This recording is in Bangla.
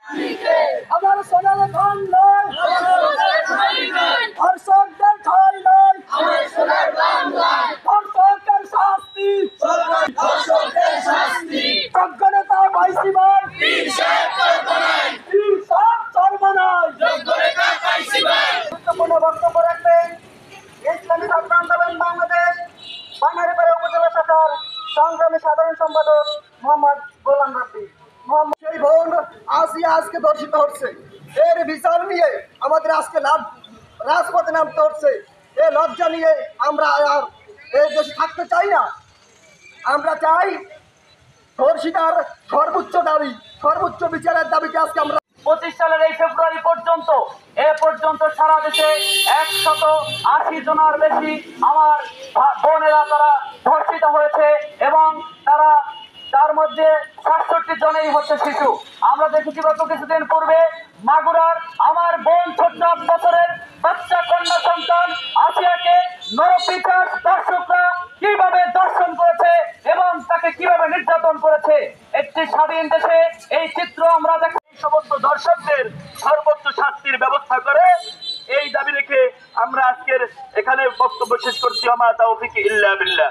আমার সোনার ধন নয়, ধর্ষকদের ঠাঁই নয়, ধর্ষকের শাস্তি, যোগ্য নেতা পাইছি ভাই, পীর সাহেব সর্বনাশ। গুরুত্বপূর্ণ বক্তব্য রাখবেন ইসলামী ছাত্র আন্দোলন বাংলাদেশ বাঙালিপাড়া উপজেলা শাখার সংগ্রামী সাধারণ সম্পাদক মোহাম্মদ গোলাম রাব্বি। সেই বোন আসিয়া আজকে ধর্ষিত হচ্ছে, এর বিচার নিয়ে আমাদের আজকে রাজপথে নামতে হচ্ছে। এই লজ্জা নিয়ে আমরা আর এই দেশে থাকতে চাই না। আমরা চাই ধর্ষিতার সর্বোচ্চ দাবি, সর্বোচ্চ বিচারের দাবিকে আজকে আমরা 25 সালের এই ফেব্রুয়ারি পর্যন্ত সারা দেশে 180 জনের বেশি আমার বোনেরা তারা ধর্ষিত হয়েছে এবং তার মধ্যে 67 জনেই হচ্ছে শিশু। আমরা দেখেছি গত কিছুদিন পূর্বে মাগুরার আমার বোন 8 বছরের বাচ্চা কন্যা সন্তান আসিয়াকে নরপিশাচ দর্শকরা কিভাবে দর্শন করেছে এবং তাকে কিভাবে নির্যাতন করেছে। একটি স্বাধীন দেশে এই চিত্র আমরা দেখি। সমস্ত দর্শকদের সর্বোচ্চ শাস্তির ব্যবস্থা করে এই দাবি রেখে আমরা আজকের এখানে বক্তব্য শেষ করছি। আমা তাওফিক ইল্লা বিল্লাহ।